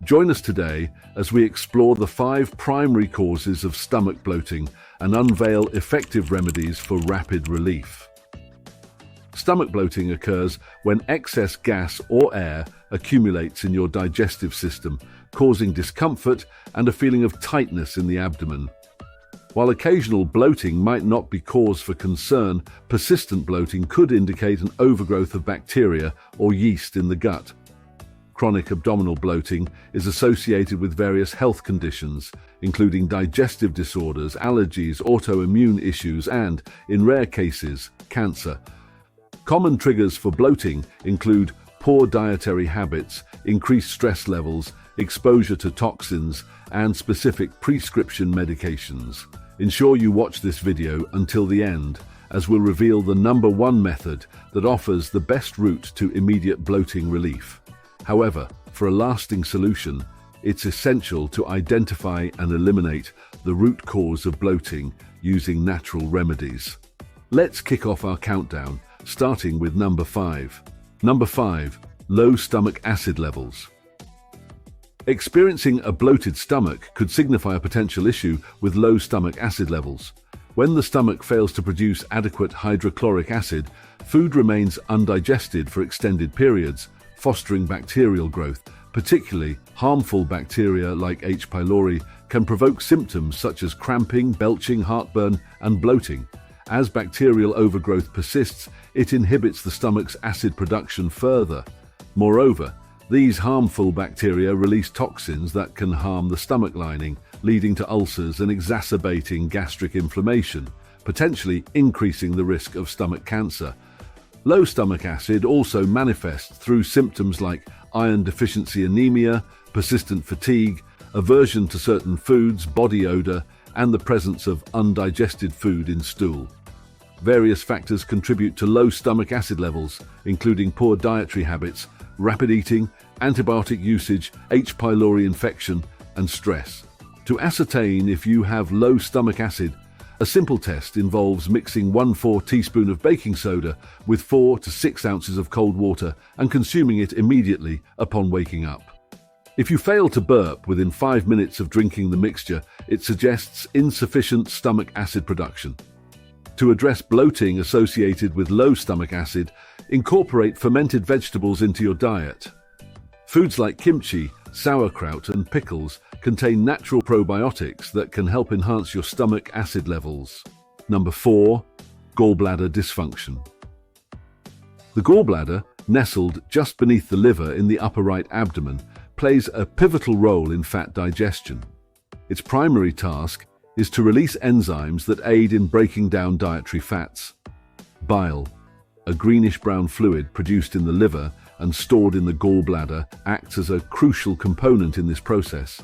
Join us today as we explore the 5 primary causes of stomach bloating and unveil effective remedies for rapid relief. Stomach bloating occurs when excess gas or air accumulates in your digestive system, causing discomfort and a feeling of tightness in the abdomen. While occasional bloating might not be cause for concern, persistent bloating could indicate an overgrowth of bacteria or yeast in the gut. Chronic abdominal bloating is associated with various health conditions, including digestive disorders, allergies, autoimmune issues, and, in rare cases, cancer. Common triggers for bloating include poor dietary habits, increased stress levels, exposure to toxins, and specific prescription medications. Ensure you watch this video until the end, as we'll reveal the #1 method that offers the best route to immediate bloating relief. However, for a lasting solution, it's essential to identify and eliminate the root cause of bloating using natural remedies. Let's kick off our countdown, starting with number 5. Number 5. Low stomach acid levels. Experiencing a bloated stomach could signify a potential issue with low stomach acid levels. When the stomach fails to produce adequate hydrochloric acid, food remains undigested for extended periods, fostering bacterial growth. Particularly harmful bacteria like H. pylori can provoke symptoms such as cramping, belching, heartburn, and bloating. As bacterial overgrowth persists, it inhibits the stomach's acid production further. Moreover, these harmful bacteria release toxins that can harm the stomach lining, leading to ulcers and exacerbating gastric inflammation, potentially increasing the risk of stomach cancer. Low stomach acid also manifests through symptoms like iron deficiency anemia, persistent fatigue, aversion to certain foods, body odor, and the presence of undigested food in stool. Various factors contribute to low stomach acid levels, including poor dietary habits, rapid eating, antibiotic usage, H. pylori infection, and stress. To ascertain if you have low stomach acid, a simple test involves mixing 1/4 teaspoon of baking soda with 4 to 6 ounces of cold water and consuming it immediately upon waking up. If you fail to burp within 5 minutes of drinking the mixture, it suggests insufficient stomach acid production. To address bloating associated with low stomach acid, incorporate fermented vegetables into your diet. Foods like kimchi, sauerkraut, and pickles contain natural probiotics that can help enhance your stomach acid levels. Number 4. Gallbladder dysfunction. The gallbladder, nestled just beneath the liver in the upper right abdomen, plays a pivotal role in fat digestion. Its primary task is to release enzymes that aid in breaking down dietary fats. Bile, a greenish-brown fluid produced in the liver and stored in the gallbladder, acts as a crucial component in this process.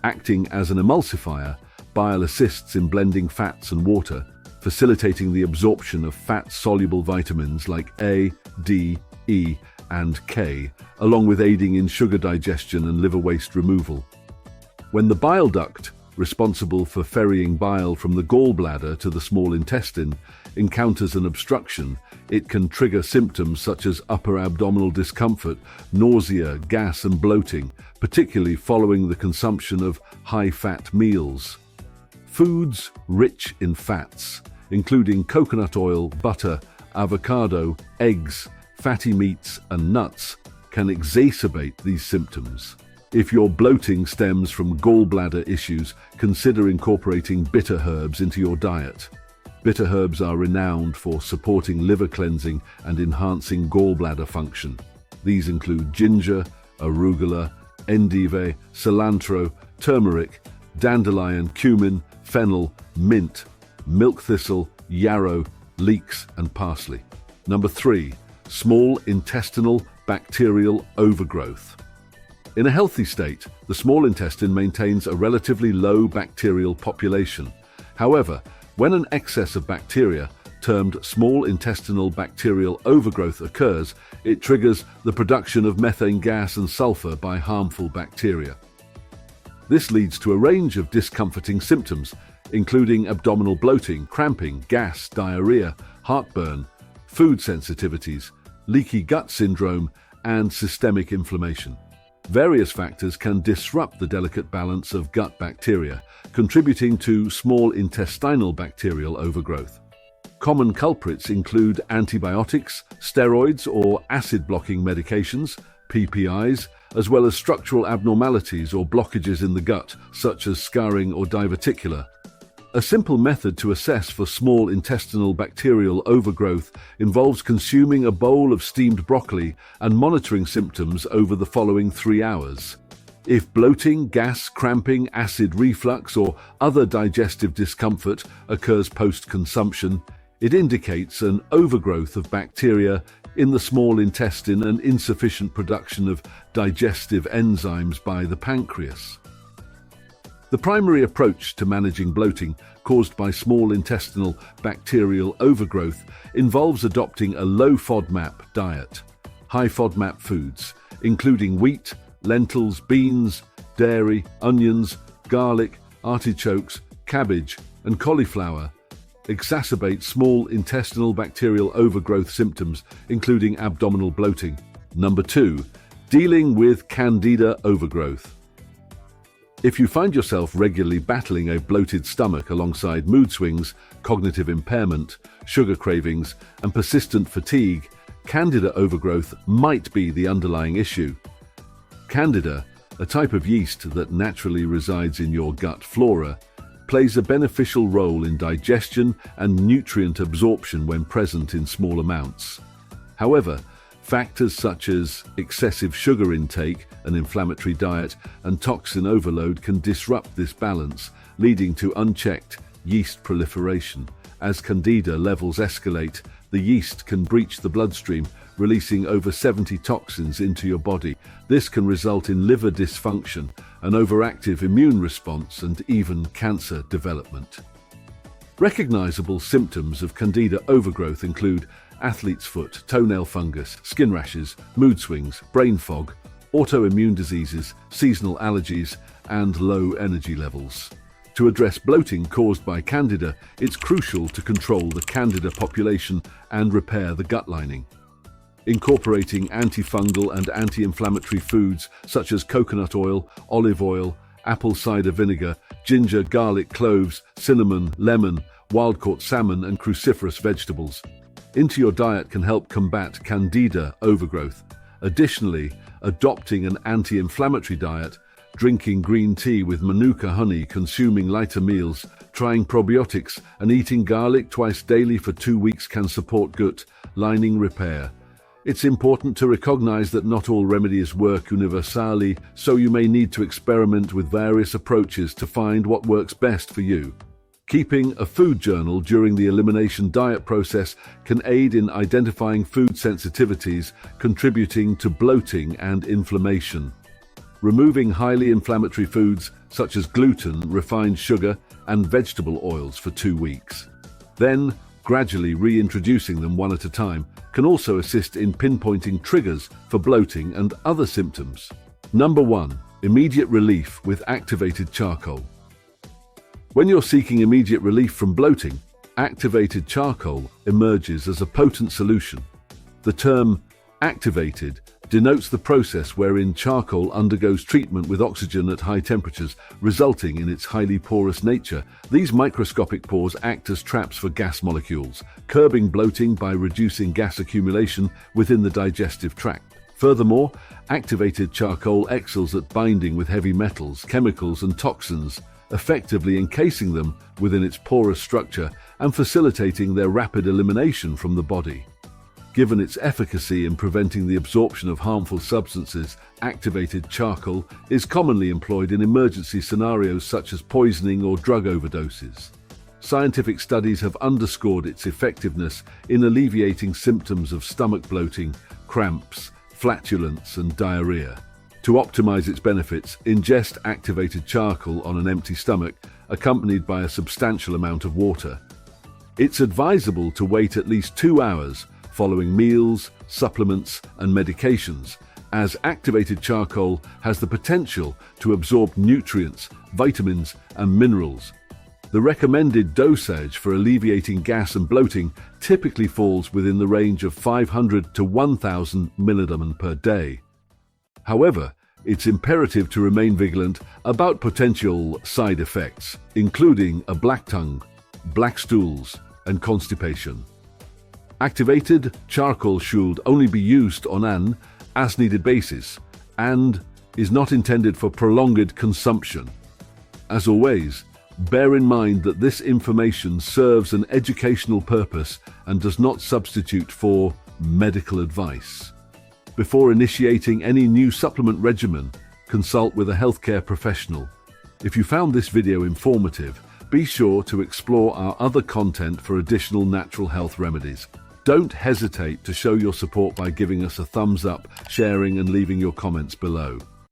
Acting as an emulsifier, bile assists in blending fats and water, facilitating the absorption of fat-soluble vitamins like A, D, E, and K, along with aiding in sugar digestion and liver waste removal. When the bile duct, responsible for ferrying bile from the gallbladder to the small intestine, encounters an obstruction, it can trigger symptoms such as upper abdominal discomfort, nausea, gas, and bloating, particularly following the consumption of high-fat meals. Foods rich in fats, including coconut oil, butter, avocado, eggs, fatty meats, and nuts, can exacerbate these symptoms. If your bloating stems from gallbladder issues, consider incorporating bitter herbs into your diet. Bitter herbs are renowned for supporting liver cleansing and enhancing gallbladder function. These include ginger, arugula, endive, cilantro, turmeric, dandelion, cumin, fennel, mint, milk thistle, yarrow, leeks, and parsley. Number 3. Small intestinal bacterial overgrowth. In a healthy state, the small intestine maintains a relatively low bacterial population. However, when an excess of bacteria, termed small intestinal bacterial overgrowth, occurs, it triggers the production of methane gas and sulfur by harmful bacteria. This leads to a range of discomforting symptoms, including abdominal bloating, cramping, gas, diarrhea, heartburn, food sensitivities, leaky gut syndrome, and systemic inflammation. Various factors can disrupt the delicate balance of gut bacteria, contributing to small intestinal bacterial overgrowth. Common culprits include antibiotics, steroids or acid-blocking medications, PPIs, as well as structural abnormalities or blockages in the gut, such as scarring or diverticular. A simple method to assess for small intestinal bacterial overgrowth involves consuming a bowl of steamed broccoli and monitoring symptoms over the following 3 hours. If bloating, gas, cramping, acid reflux, or other digestive discomfort occurs post-consumption, it indicates an overgrowth of bacteria in the small intestine and insufficient production of digestive enzymes by the pancreas. The primary approach to managing bloating caused by small intestinal bacterial overgrowth involves adopting a low FODMAP diet. High FODMAP foods, including wheat, lentils, beans, dairy, onions, garlic, artichokes, cabbage, and cauliflower, exacerbate small intestinal bacterial overgrowth symptoms, including abdominal bloating. Number 2. Dealing with Candida overgrowth. If you find yourself regularly battling a bloated stomach alongside mood swings, cognitive impairment, sugar cravings, and persistent fatigue, Candida overgrowth might be the underlying issue. Candida, a type of yeast that naturally resides in your gut flora, plays a beneficial role in digestion and nutrient absorption when present in small amounts. However, factors such as excessive sugar intake, an inflammatory diet, and toxin overload can disrupt this balance, leading to unchecked yeast proliferation. As Candida levels escalate, the yeast can breach the bloodstream, releasing over 70 toxins into your body. This can result in liver dysfunction, an overactive immune response, and even cancer development. Recognizable symptoms of Candida overgrowth include athlete's foot, toenail fungus, skin rashes, mood swings, brain fog, autoimmune diseases, seasonal allergies, and low energy levels. To address bloating caused by Candida, it's crucial to control the Candida population and repair the gut lining. Incorporating antifungal and anti-inflammatory foods such as coconut oil, olive oil, apple cider vinegar, ginger, garlic, cloves, cinnamon, lemon, wild-caught salmon, and cruciferous vegetables into your diet can help combat Candida overgrowth. Additionally, adopting an anti-inflammatory diet, drinking green tea with manuka honey, consuming lighter meals, trying probiotics, and eating garlic twice daily for 2 weeks can support gut lining repair. It's important to recognize that not all remedies work universally, so you may need to experiment with various approaches to find what works best for you. Keeping a food journal during the elimination diet process can aid in identifying food sensitivities, contributing to bloating and inflammation. Removing highly inflammatory foods such as gluten, refined sugar, and vegetable oils for 2 weeks. Then, gradually reintroducing them one at a time can also assist in pinpointing triggers for bloating and other symptoms. Number 1. Immediate relief with activated charcoal. When you're seeking immediate relief from bloating, activated charcoal emerges as a potent solution. The term activated denotes the process wherein charcoal undergoes treatment with oxygen at high temperatures, resulting in its highly porous nature. These microscopic pores act as traps for gas molecules, curbing bloating by reducing gas accumulation within the digestive tract. Furthermore, activated charcoal excels at binding with heavy metals, chemicals, and toxins, effectively encasing them within its porous structure and facilitating their rapid elimination from the body. Given its efficacy in preventing the absorption of harmful substances, activated charcoal is commonly employed in emergency scenarios such as poisoning or drug overdoses. Scientific studies have underscored its effectiveness in alleviating symptoms of stomach bloating, cramps, flatulence, and diarrhea. To optimize its benefits, ingest activated charcoal on an empty stomach, accompanied by a substantial amount of water. It's advisable to wait at least 2 hours following meals, supplements, and medications, as activated charcoal has the potential to absorb nutrients, vitamins, and minerals. The recommended dosage for alleviating gas and bloating typically falls within the range of 500 to 1,000 mg per day. However, it's imperative to remain vigilant about potential side effects, including a black tongue, black stools, and constipation. Activated charcoal should only be used on an as-needed basis and is not intended for prolonged consumption. As always, bear in mind that this information serves an educational purpose and does not substitute for medical advice. Before initiating any new supplement regimen, consult with a healthcare professional. If you found this video informative, be sure to explore our other content for additional natural health remedies. Don't hesitate to show your support by giving us a thumbs up, sharing, and leaving your comments below.